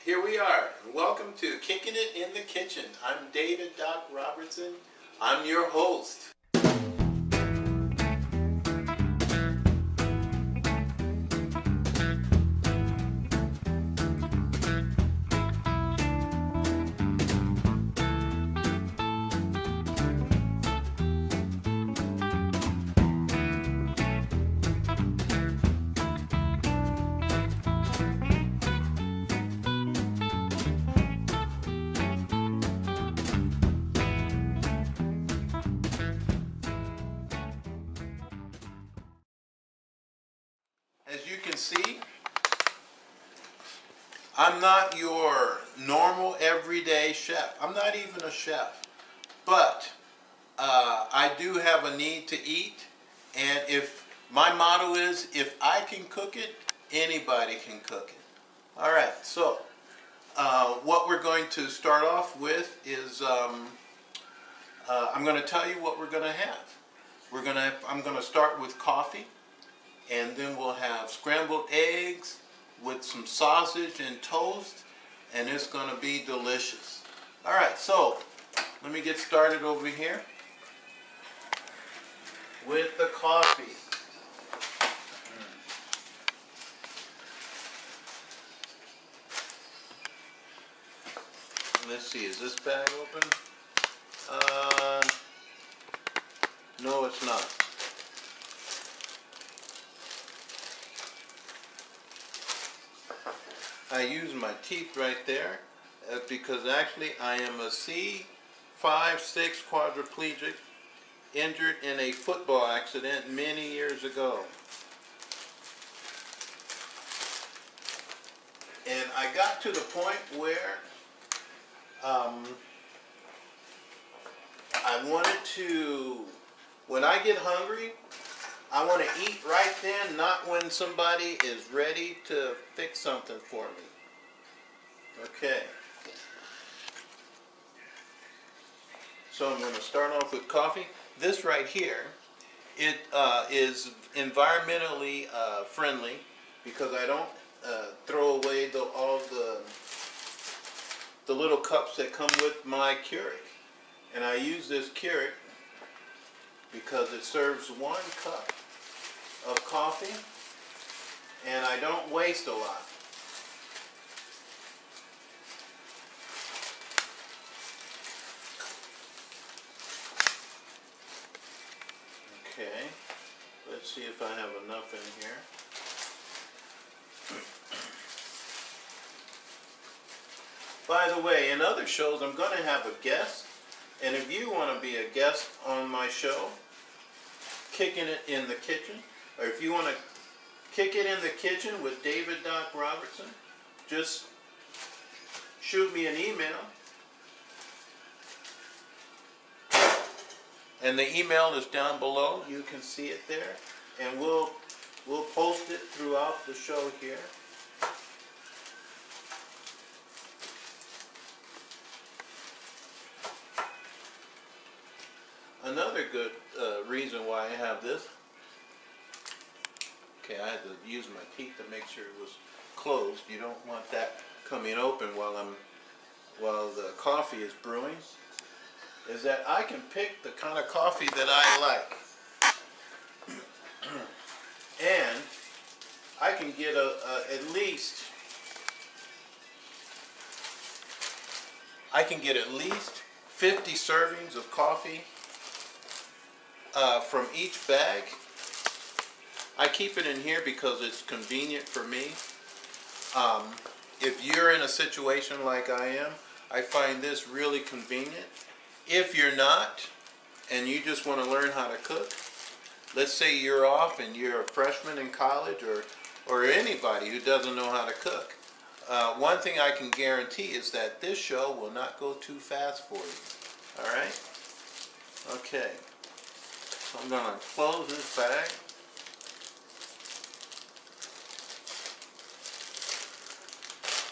Here we are. Welcome to Kicking It in the Kitchen. I'm David Robertson. I'm your host. As you can see, I'm not your normal everyday chef. I'm not even a chef, but I do have a need to eat, and if my motto is, if I can cook it, anybody can cook it. All right, so what we're going to start off with is I'm going to tell you what we're going to have. I'm going to start with coffee. And then we'll have scrambled eggs with some sausage and toast, and it's going to be delicious. All right, so let me get started over here with the coffee. Let's see, is this bag open? No, it's not. I use my teeth right there because actually I am a C5-6 quadriplegic, injured in a football accident many years ago. And I got to the point where I wanted to, when I get hungry, I want to eat right then, not when somebody is ready to fix something for me. Okay. So I'm going to start off with coffee. This right here, it is environmentally friendly because I don't throw away all the little cups that come with my Keurig. And I use this Keurig because it serves 1 cup of coffee, and I don't waste a lot. Okay, let's see if I have enough in here. By the way, in other shows I'm going to have a guest, and if you want to be a guest on my show, Kicking It in the Kitchen, or if you want to kick it in the kitchen with David Robertson, just shoot me an email. And the email is down below. You can see it there. And we'll post it throughout the show here. Another good reason why I have this. Okay, I had to use my teeth to make sure it was closed. You don't want that coming open while the coffee is brewing. Is that I can pick the kind of coffee that I like, and I can get at least 50 servings of coffee from each bag. I keep it in here because it's convenient for me. If you're in a situation like I am, I find this really convenient. If you're not, and you just want to learn how to cook, let's say you're off and you're a freshman in college, or anybody who doesn't know how to cook, one thing I can guarantee is that this show will not go too fast for you. All right? Okay. So I'm going to close this bag.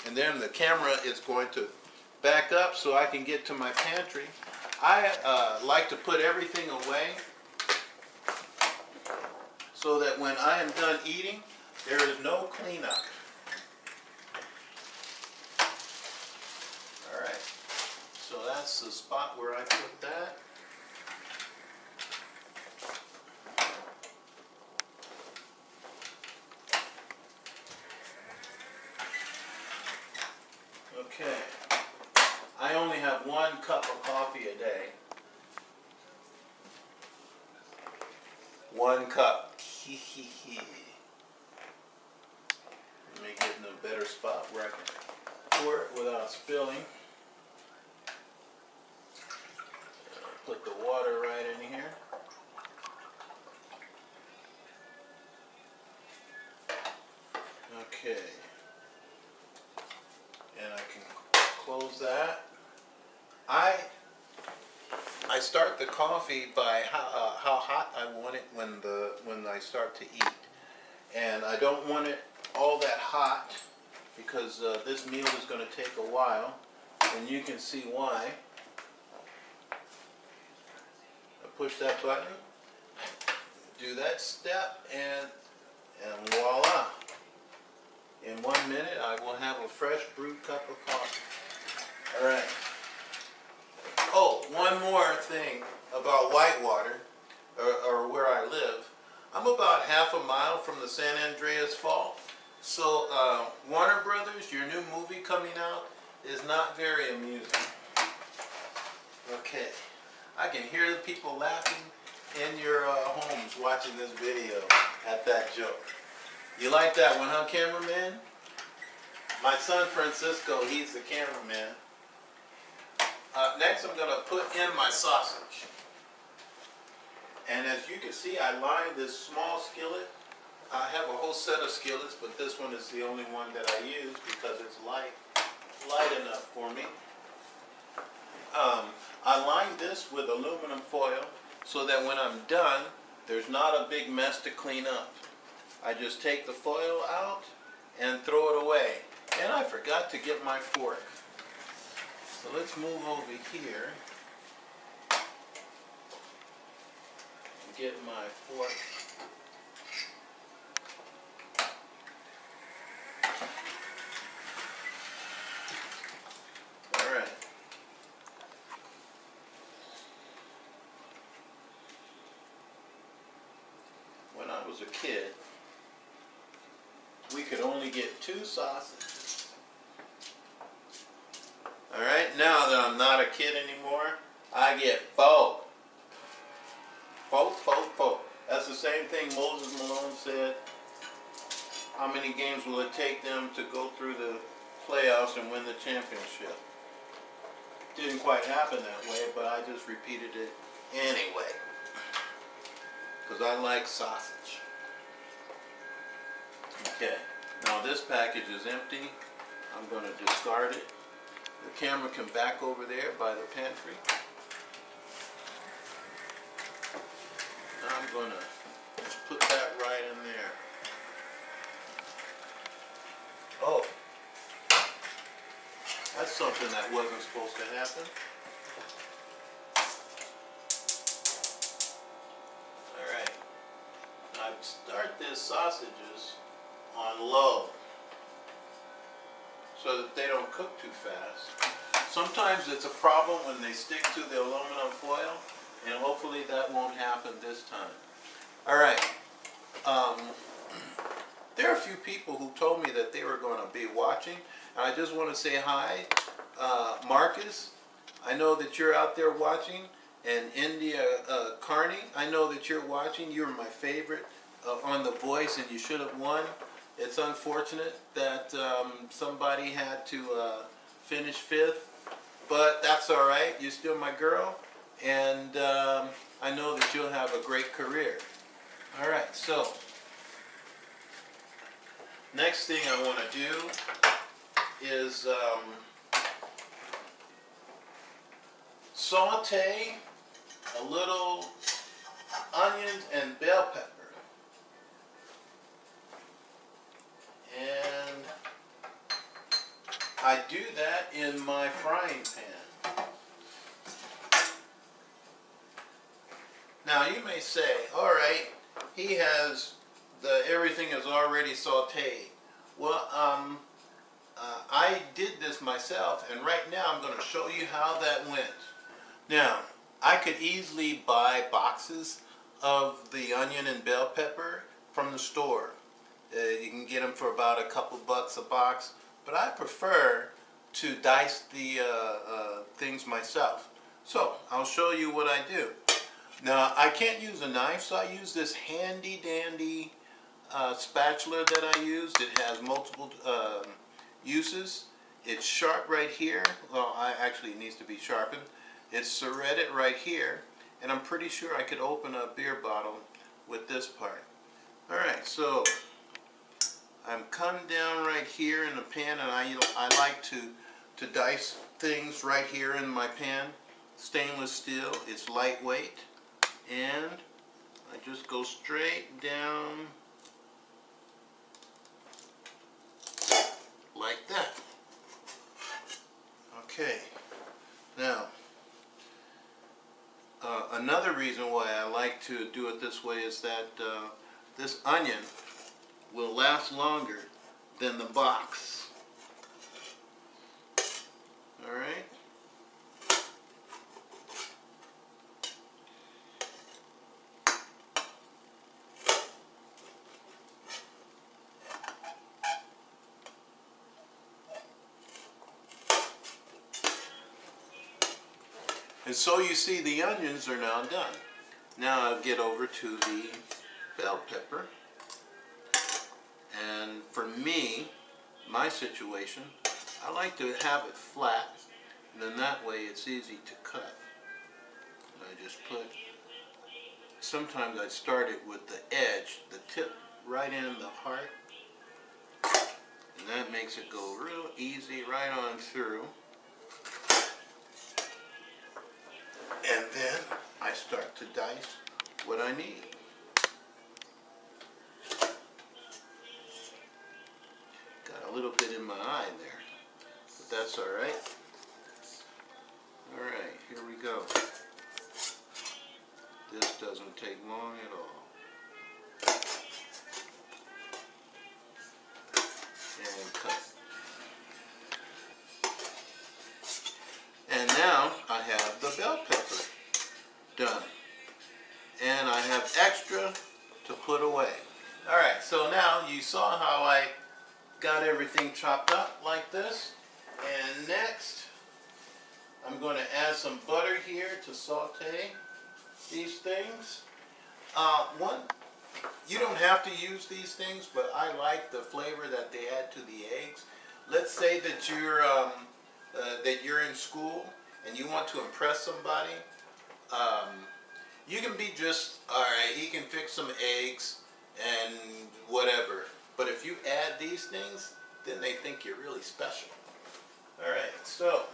And then the camera is going to back up so I can get to my pantry. I like to put everything away so that when I am done eating, there is no cleanup. that's the spot where I put that. Okay. I only have 1 cup of coffee a day. 1 cup. Let me get in a better spot where I can pour it without spilling. Put the water right in here. Okay. And I can close that. I start the coffee by how hot I want it when I start to eat, and I don't want it all that hot because this meal is going to take a while, and you can see why. I push that button, do that step, and voila! In 1 minute, I will have a fresh brewed cup of coffee. All right. Oh, one more thing about Whitewater, or where I live. I'm about half a mile from the San Andreas Fault. So Warner Brothers, your new movie coming out is not very amusing. Okay, I can hear the people laughing in your homes watching this video at that joke. You like that one, huh, cameraman? My son Francisco, he's the cameraman. Next I'm going to put in my sausage. And as you can see, I lined this small skillet. I have a whole set of skillets, but this one is the only one that I use because it's light enough for me. I lined this with aluminum foil so that when I'm done, there's not a big mess to clean up. I just take the foil out and throw it away. And I forgot to get my fork. So let's move over here and get my fork. All right. When I was a kid, we could only get 2 sausages. Alright, now that I'm not a kid anymore, I get 4. 4. That's the same thing Moses Malone said. How many games will it take them to go through the playoffs and win the championship? Didn't quite happen that way, but I just repeated it anyway. Because I like sausage. Okay, now this package is empty. I'm going to discard it. The camera can back over there by the pantry. Now I'm going to just put that right in there. Oh, that's something that wasn't supposed to happen. Alright, I start these sausages on low, so that they don't cook too fast. Sometimes it's a problem when they stick to the aluminum foil, and hopefully that won't happen this time. Alright, there are a few people who told me that they were going to be watching, and I just want to say hi. Marcus, I know that you're out there watching, and India Carney, I know that you're watching. You're my favorite on The Voice, and you should have won. It's unfortunate that somebody had to finish 5th, but that's all right. You're still my girl, and I know that you'll have a great career. All right, so next thing I want to do is saute a little onions and bell pepper. And I do that in my frying pan. Now you may say, all right, he has everything is already sauteed. Well, I I did this myself, and right now I'm going to show you how that went. Now, I could easily buy boxes of the onion and bell pepper from the store. You can get them for about a couple bucks a box, but I prefer to dice the things myself. So I'll show you what I do. Now, I can't use a knife, so I use this handy dandy spatula that I used. It has multiple uses. It's sharp right here. Well, actually it needs to be sharpened. It's serrated right here, and I'm pretty sure I could open a beer bottle with this part. Alright, so I'm cutting down right here in the pan, and I like to dice things right here in my pan. Stainless steel, it's lightweight, and I just go straight down like that. Okay, now another reason why I like to do it this way is that this onion will last longer than the box. Alright. And so you see the onions are now done. Now I'll get over to the bell pepper. And for me, my situation, I like to have it flat, and then that way it's easy to cut. And I just put, sometimes I start it with the edge, the tip right in the heart, and that makes it go real easy right on through. And then I start to dice what I need. Got a little bit in my eye there, but that's alright. Alright, here we go. This doesn't take long at all. And cut. And now I have the bell pepper done. And I have extra to put away. Alright, so now you saw how I got everything chopped up like this. And next, I'm going to add some butter here to saute these things. You don't have to use these things, but I like the flavor that they add to the eggs. Let's say that you're in school and you want to impress somebody. You can be just, alright, he can fix some eggs and whatever. But if you add these things, then they think you're really special. Alright, so,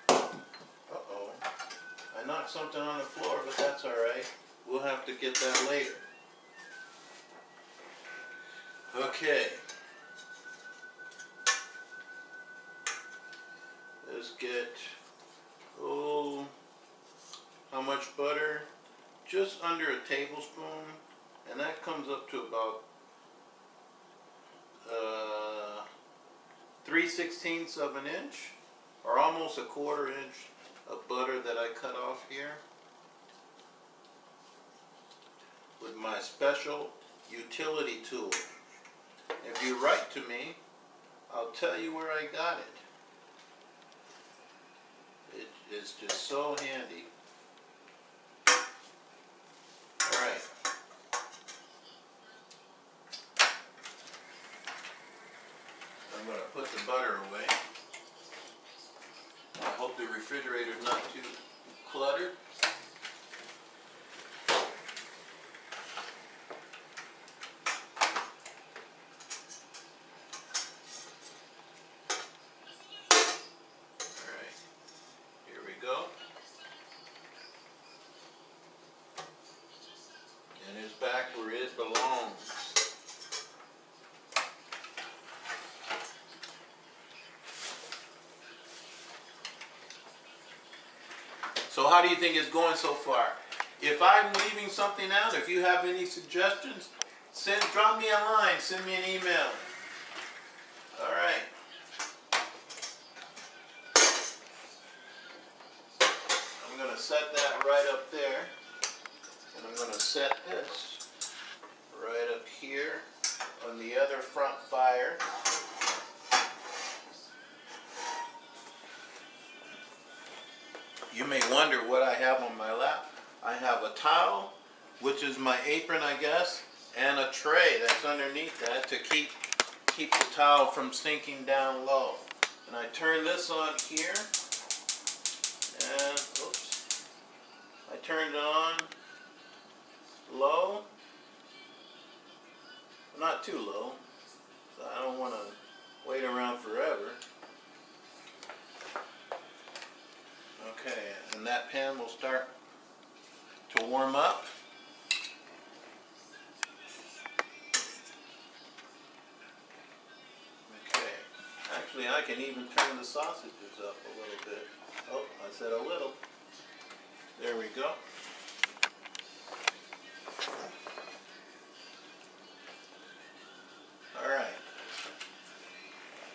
uh-oh, I knocked something on the floor, but that's alright. We'll have to get that later. Okay. Let's get, how much butter? Just under a tablespoon, and that comes up to about 3/16 of an inch, or almost a 1/4 inch of butter that I cut off here with my special utility tool. If you write to me, I'll tell you where I got it. It's just so handy. Alright. I'm going to put the butter away. I hope the refrigerator's not too cluttered. Back where it belongs. So how do you think it's going so far? If I'm leaving something out, if you have any suggestions, drop me a line, send me an email. Alright. set that right up there. And I'm going to set this right up here on the other front fire. You may wonder what I have on my lap. I have a towel, which is my apron, I guess, and a tray that's underneath that to keep the towel from sinking down low. And I turn this on here, and oops, I turned it on low, not too low, so I don't want to wait around forever. Okay, and that pan will start to warm up. Okay, actually I can even turn the sausages up a little bit. Oh, I said a little. There we go. Alright,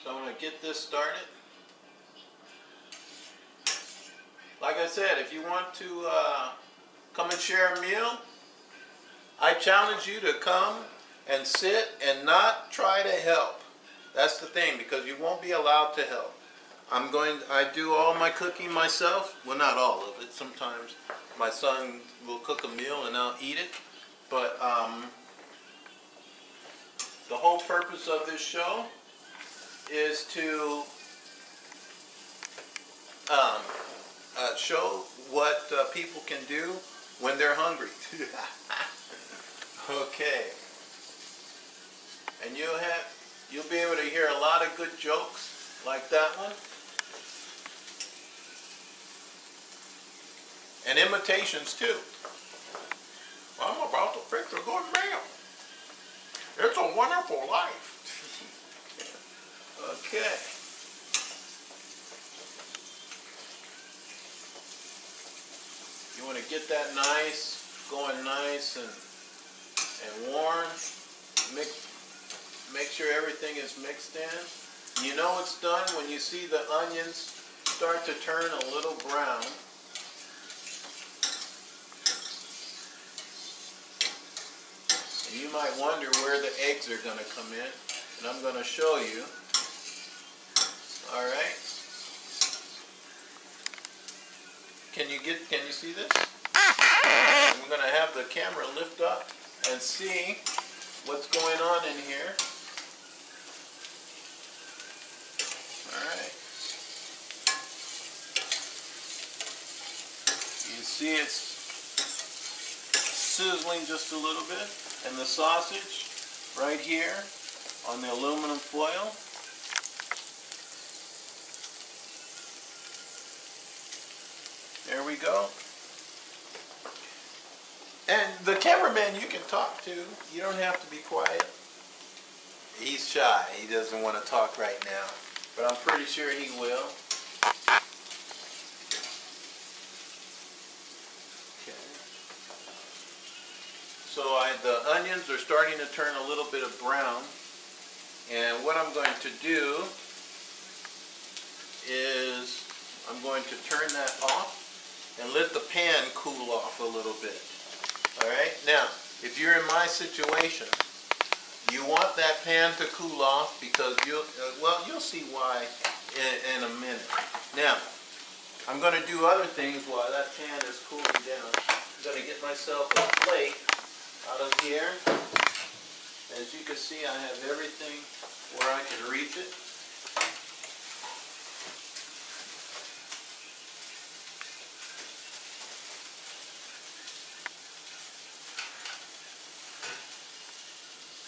so I'm going to get this started. Like I said, if you want to come and share a meal, I challenge you to come and sit and not try to help. That's the thing, because you won't be allowed to help. I do all my cooking myself. Well, not all of it. Sometimes my son will cook a meal and I'll eat it. But the whole purpose of this show is to show what people can do when they're hungry. Okay. And you'll be able to hear a lot of good jokes like that one. And imitations too. I'm about to fix a good meal. It's a wonderful life. Okay. You want to get that going nice and warm. Make sure everything is mixed in. You know it's done when you see the onions start to turn a little brown. And you might wonder where the eggs are going to come in, and I'm going to show you. All right. Can you see this? I'm going to have the camera lift up and see what's going on in here. All right. You see it's sizzling just a little bit, and the sausage right here on the aluminum foil. There we go. And the cameraman you can talk to. You don't have to be quiet. He's shy. He doesn't want to talk right now. But I'm pretty sure he will. Okay. So the onions are starting to turn a little bit of brown. And what I'm going to do is I'm going to turn that off and let the pan cool off a little bit. Alright, now, if you're in my situation, you want that pan to cool off because you'll see why in a minute. Now, I'm going to do other things while that pan is cooling down. I'm going to get myself a plate out of here. As you can see, I have everything where I can reach it.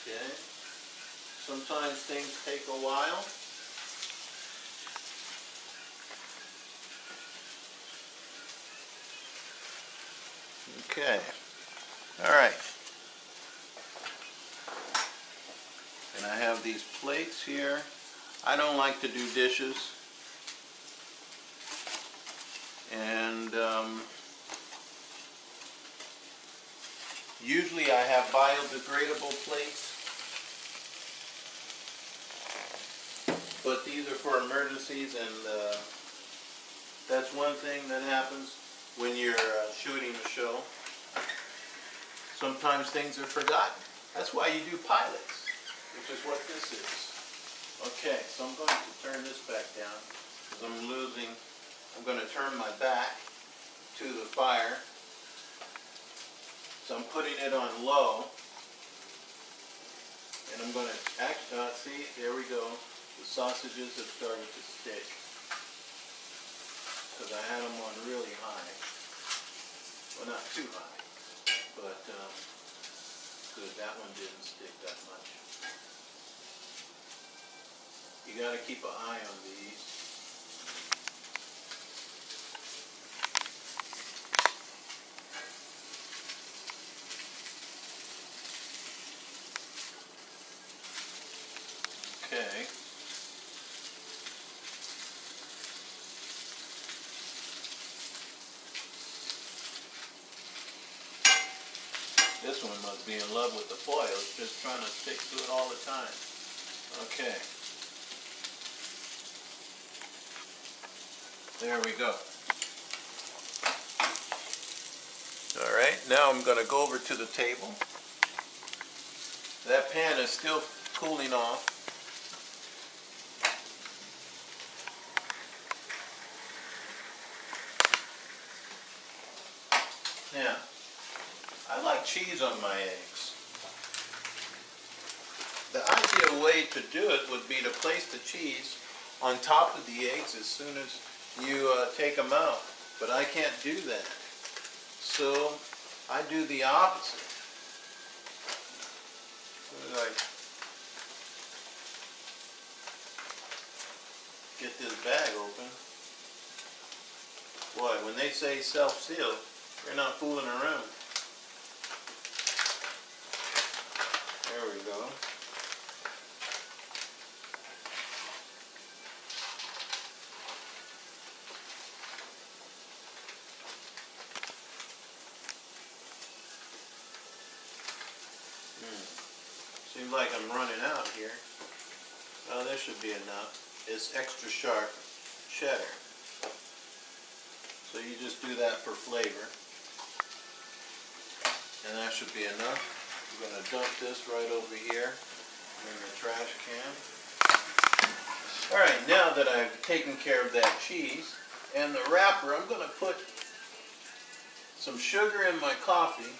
Okay. Sometimes things take a while. Okay. All right. And I have these plates here. I don't like to do dishes. And usually I have biodegradable plates. But these are for emergencies, and that's one thing that happens when you're shooting a show. Sometimes things are forgotten. That's why you do pilots, which is what this is. Okay, so I'm going to turn this back down because I'm going to turn my back to the fire. So I'm putting it on low. And I'm going to, see, there we go. The sausages have started to stick. Because I had them on really high. Well, not too high. But, good, that one didn't stick that much. You got to keep an eye on these. Okay. This one must be in love with the foil. It's just trying to stick to it all the time. Okay. There we go. All right, now I'm going to go over to the table. That pan is still cooling off. Now, I like cheese on my eggs. The ideal way to do it would be to place the cheese on top of the eggs as soon as you take them out. But I can't do that. So I do the opposite. Like, get this bag open. Boy, when they say self-seal, you're not fooling around. There we go. Seems like I'm running out here. Well, this should be enough. It's extra sharp cheddar. So you just do that for flavor. And that should be enough. I'm going to dump this right over here in the trash can. Alright, now that I've taken care of that cheese and the wrapper, I'm going to put some sugar in my coffee.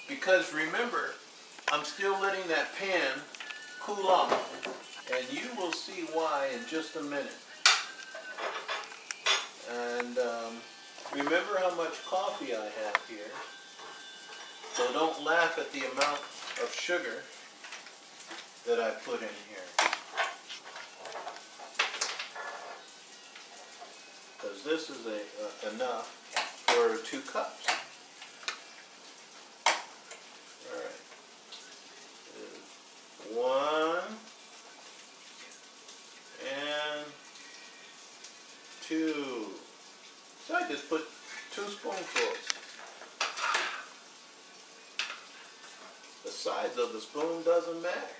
Because remember, I'm still letting that pan cool off, and you will see why in just a minute. And remember how much coffee I have here, so don't laugh at the amount of sugar that I put in here. Because this is enough for 2 cups. One and 2. So I just put 2 spoonfuls. The size of the spoon doesn't matter.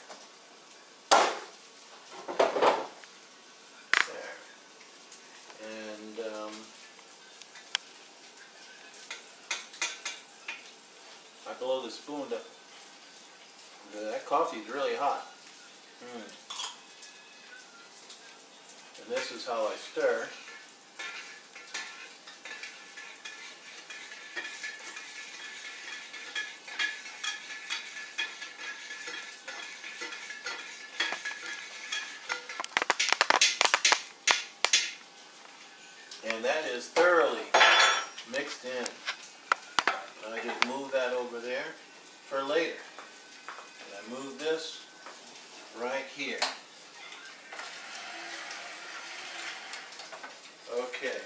There. And I blow the spoon up. That coffee is really hot. And this is how I stir. And that is thoroughly mixed in. And I just move that over there for later. And I move this right here. Okay.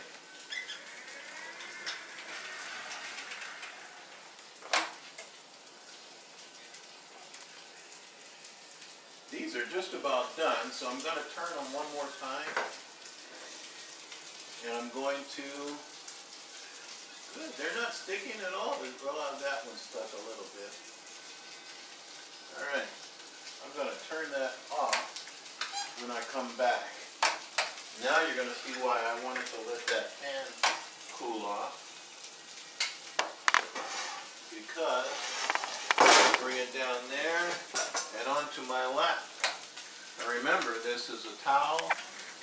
These are just about done, so I'm going to turn them one more time. And I'm going to, good, they're not sticking at all. Well, that one stuck a little bit. Alright, I'm going to turn that off when I come back. Now you're going to see why I wanted to let that pan cool off, because I bring it down there and onto my lap. Now remember, this is a towel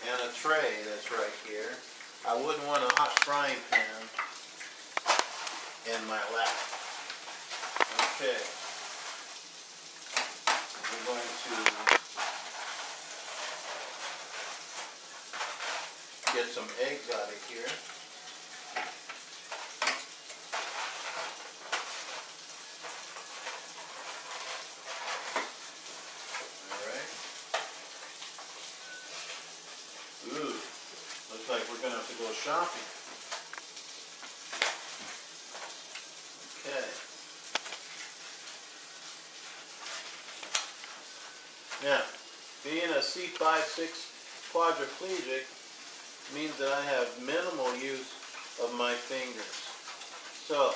and a tray that's right here. I wouldn't want a hot frying pan in my lap. Okay. We're going to get some eggs out of here. Ooh, looks like we're going to have to go shopping. Okay. Now, being a C5-6 quadriplegic means that I have minimal use of my fingers. So,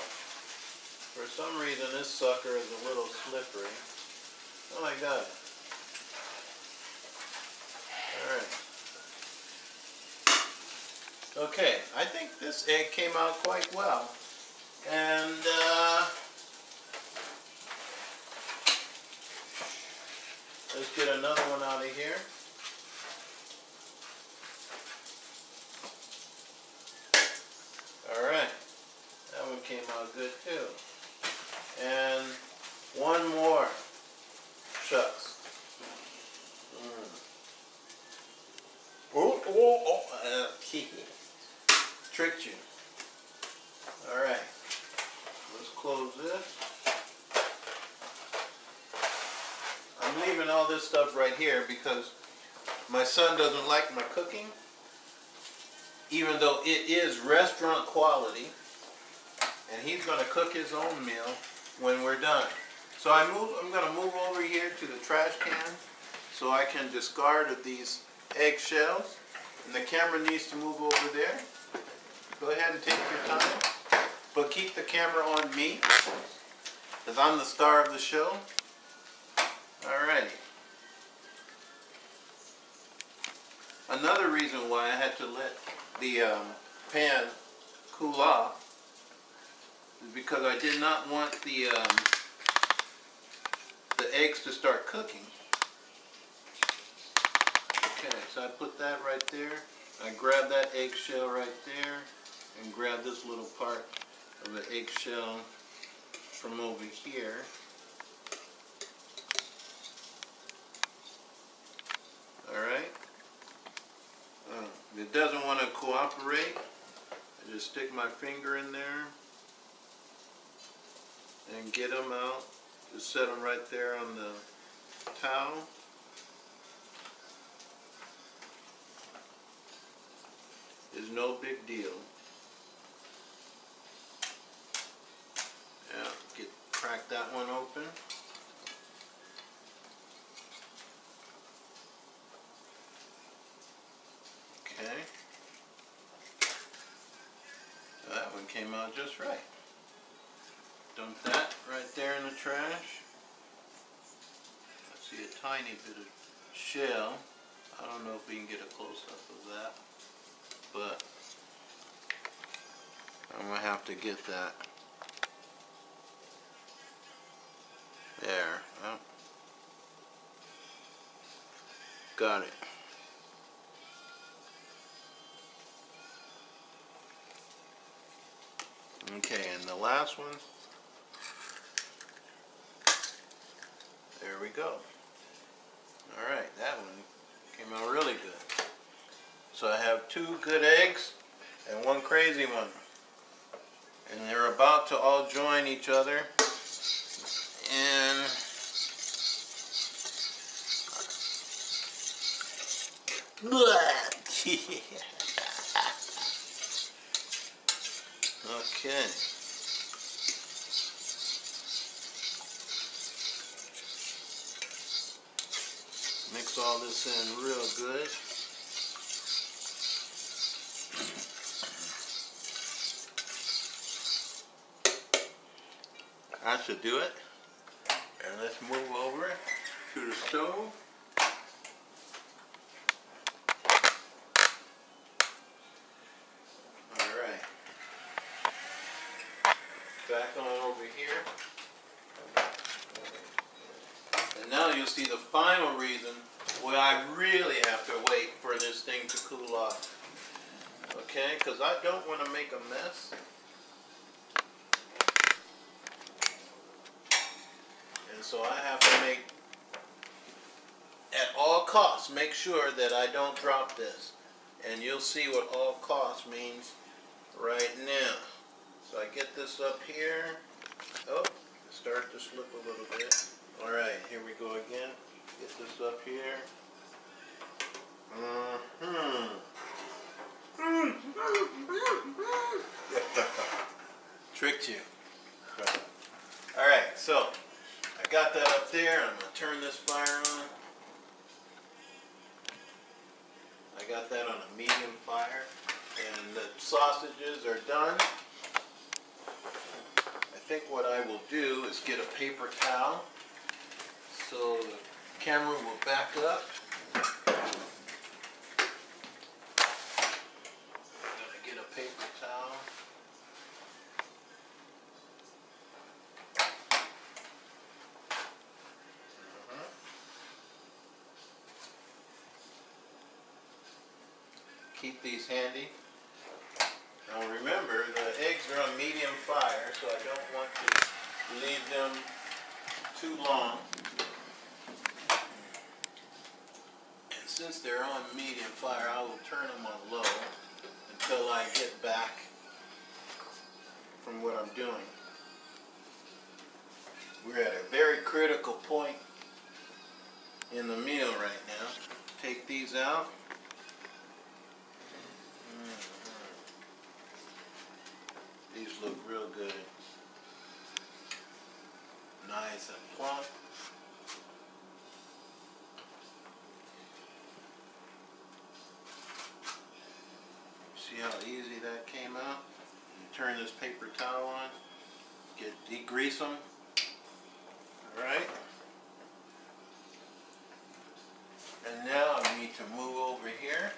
for some reason this sucker is a little slippery. Oh, I got it. Alright. Okay, I think this egg came out quite well. And let's get another one out of here. Alright, that one came out good too. And one more. Shucks. Tricked you. Alright, let's close this. I'm leaving all this stuff right here because my son doesn't like my cooking, even though it is restaurant quality, and he's going to cook his own meal when we're done. So I'm going to move over here to the trash can so I can discard of these eggshells, and the camera needs to move over there. Go ahead and take your time, but keep the camera on me, because I'm the star of the show. Alrighty. Another reason why I had to let the pan cool off is because I did not want the eggs to start cooking. Okay, so I put that right there. I grab that eggshell right there and grab this little part of the eggshell from over here. Alright. If it doesn't want to cooperate, I just stick my finger in there and get them out. Just set them right there on the towel. It's no big deal. Yeah, crack that one open. Okay. So that one came out just right. Dump that right there in the trash. I see a tiny bit of shell. I don't know if we can get a close-up of that, but I'm going to have to get that. There. Oh. Got it. Okay, and the last one. There we go. Alright, that one came out really good. So I have 2 good eggs and 1 crazy one. And they're about to all join each other. And okay. Mix all this in real good. That should do it. And let's move over to the stove. Alright. back on over here. And now you'll see the final reason why I really have to wait for this thing to cool off. Okay, because I don't want to make a mess. And so I have to make, at all costs, make sure that I don't drop this. And you'll see what all costs means right now. So I get this up here. Oh, it started to slip a little bit. Alright, here we go again. Get this up here. Tricked you. Alright, so I got that up there. I'm going to turn this fire on. I got that on a medium fire. And the sausages are done. I think what I will do is get a paper towel so the camera will back up. I'm going to get a paper towel. Keep these handy. Now remember, the eggs are on medium fire, so I don't want to leave them too long. And since they're on medium fire, I will turn them on low until I get back from what I'm doing. We're at a very critical point in the meal right now. Take these out. These look real good. Nice and plump. See how easy that came out? You turn this paper towel on, degrease them. Alright. And now I need to move over here.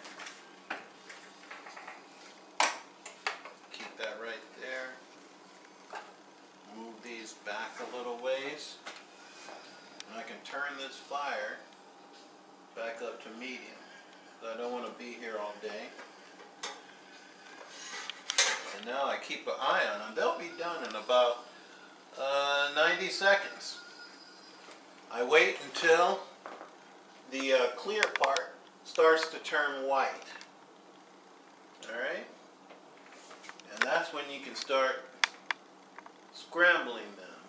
Keep that right there. Move these back a little ways. And I can turn this fire back up to medium. I don't want to be here all day. And now I keep an eye on them. They'll be done in about 90 seconds. I wait until the clear part starts to turn white. Alright? And that's when you can start scrambling them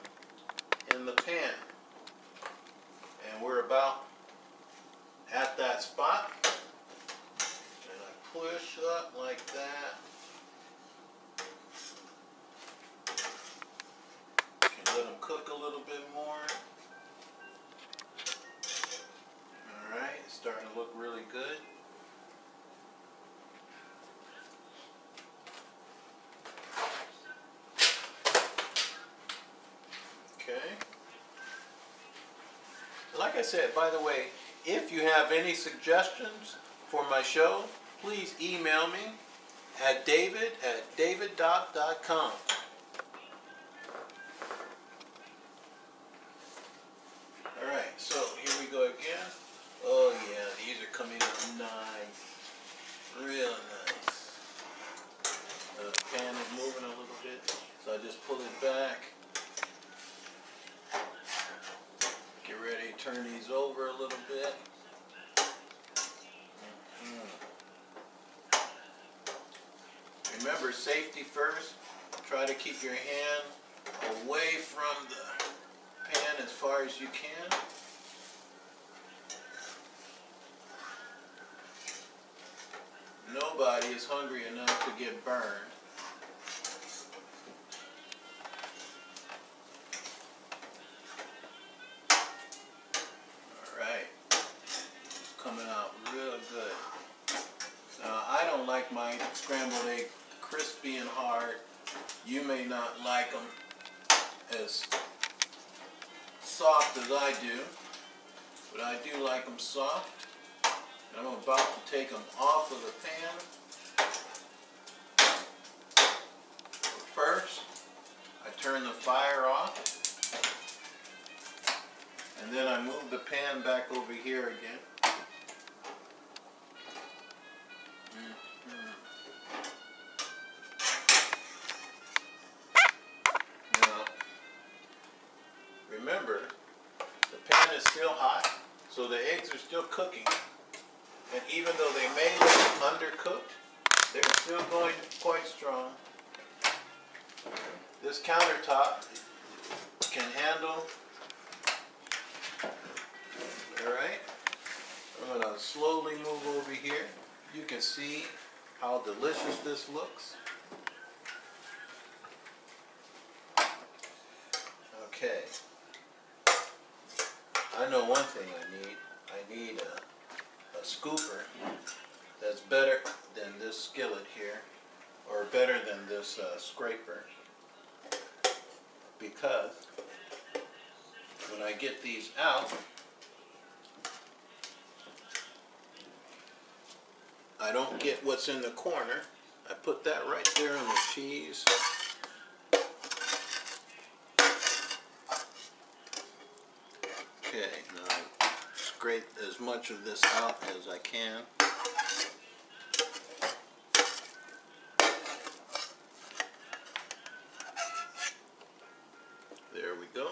in the pan. And we're about at that spot. And I push up like that. Can let them cook a little bit more. Alright, it's starting to look really good. Okay. Like I said, by the way, if you have any suggestions for my show, please email me at david@daviddoc.com. Alright, so here we go again. Oh yeah, these are coming out nice. Real nice. The pan is moving a little bit, so I just pull it back. Get ready to turn these over a little bit. Remember, safety first. Try to keep your hand away from the pan as far as you can. Nobody is hungry enough to get burned. Coming out real good. Now, I don't like my scrambled egg crispy and hard. You may not like them as soft as I do, but I do like them soft. And I'm about to take them off of the pan. But first, I turn turn the fire off. And then I move the pan back over here again. Now, remember, the pan is still hot, so the eggs are still cooking. And even though they may look undercooked, they're still going quite strong. This countertop can handle. Alright, I'm going to slowly move over here. You can see how delicious this looks. Okay, I know one thing I need. I need a scooper that's better than this skillet here, or better than this scraper, because when I get these out, I don't get what's in the corner. I put that right there on the cheese. Okay, now I scrape as much of this out as I can. There we go.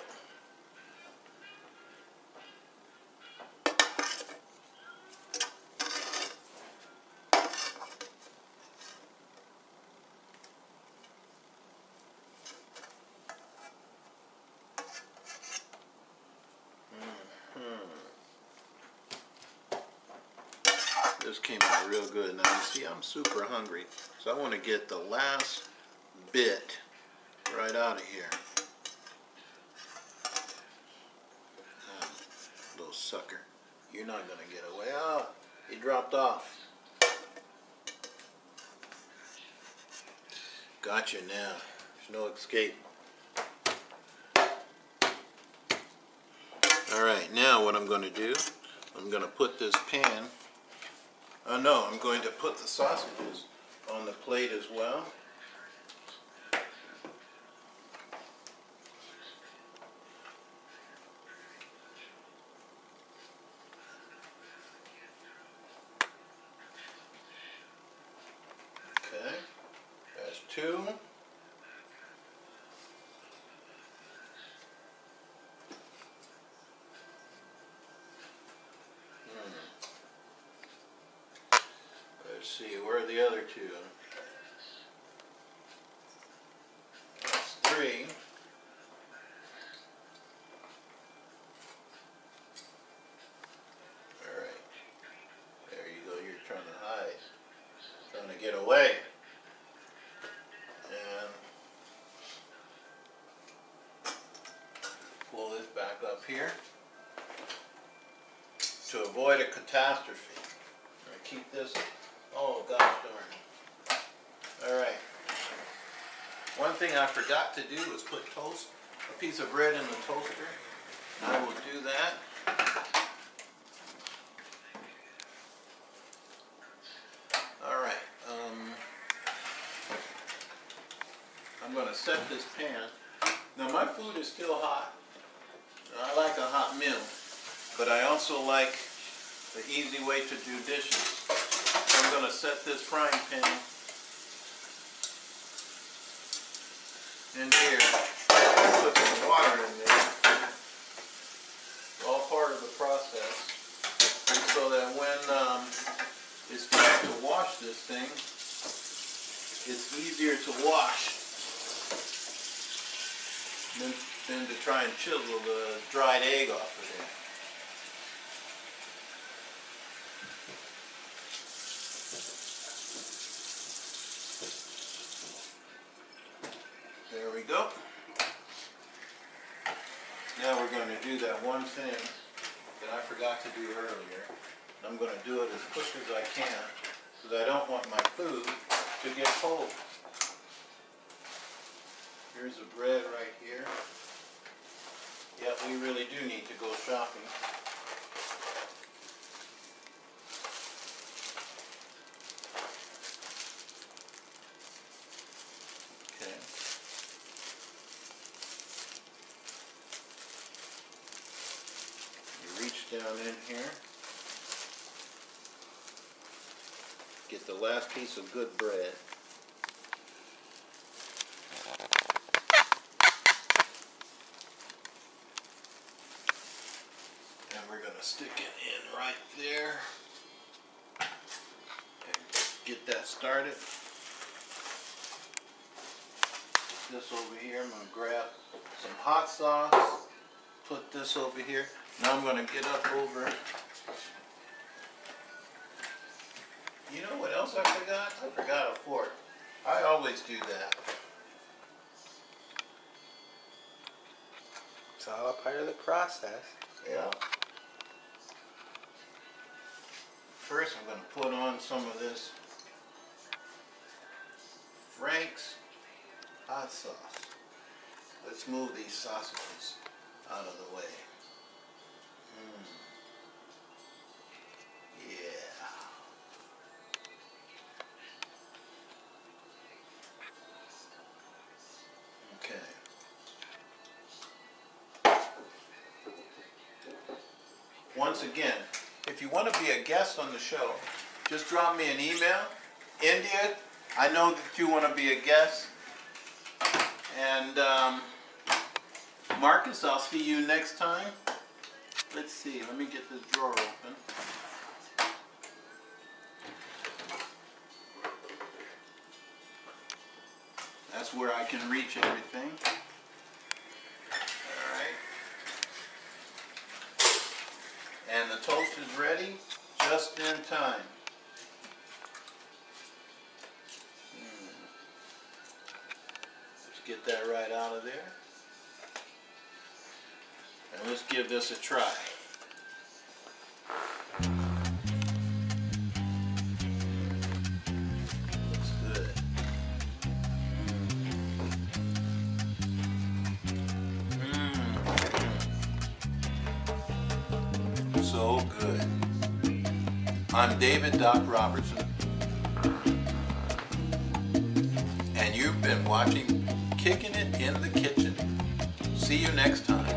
This came out real good. Now you see I'm super hungry, so I want to get the last bit right out of here. Little sucker. You're not going to get away. Oh, he dropped off. Gotcha now. There's no escape. Alright, now what I'm going to do, I'm going to put this pan, no, I'm going to put the sausages on the plate as well. Okay, that's two. Let's see, where are the other two? That's three. Alright. There you go, you're trying to hide. Trying to get away. And pull this back up here to avoid a catastrophe. I keep this. Oh gosh darn. Alright. One thing I forgot to do was put a piece of bread in the toaster. I will do that. Alright. I'm going to set this pan. Now my food is still hot. I like a hot meal, but I also like the easy way to do dishes. I'm going to set this frying pan in here and put some water in there. It's all part of the process. And so that when it's time to wash this thing, it's easier to wash than to try and chisel the dried egg off of there. There we go. Now we're going to do that one thing that I forgot to do earlier. I'm going to do it as quick as I can because I don't want my food to get cold. Here's the bread right here. Yeah, we really do need to go shopping. Okay. going in here. Get the last piece of good bread. And we're going to stick it in right there. And get that started. Put this over here. I'm going to grab some hot sauce. Put this over here. Now I'm going to get up over. You know what else I forgot? I forgot a fork. I always do that. It's all a part of the process. Yeah. First I'm going to put on some of this Frank's hot sauce. Let's move these sausages out of the way. Yeah. Okay. Once again, if you want to be a guest on the show, just drop me an email. India, I know that you want to be a guest. And Marcus, I'll see you next time. Let's see, let me get this drawer open. That's where I can reach everything. Alright. And the toast is ready just in time. Let's get that right out of there. And let's give this a try. Looks good. So good. I'm David Doc Robertson, and you've been watching Kicking It in the Kitchen. See you next time.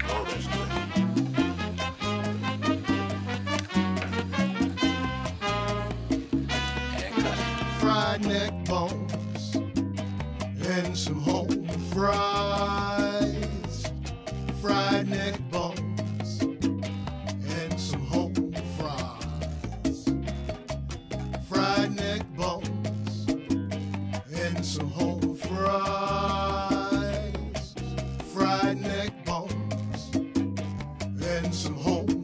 Oh, that's good. And cut it. Fried neck bones and some home fries. Fried neck bones and some home fries. Fried neck bones and some home fries. Fried neck bones and some home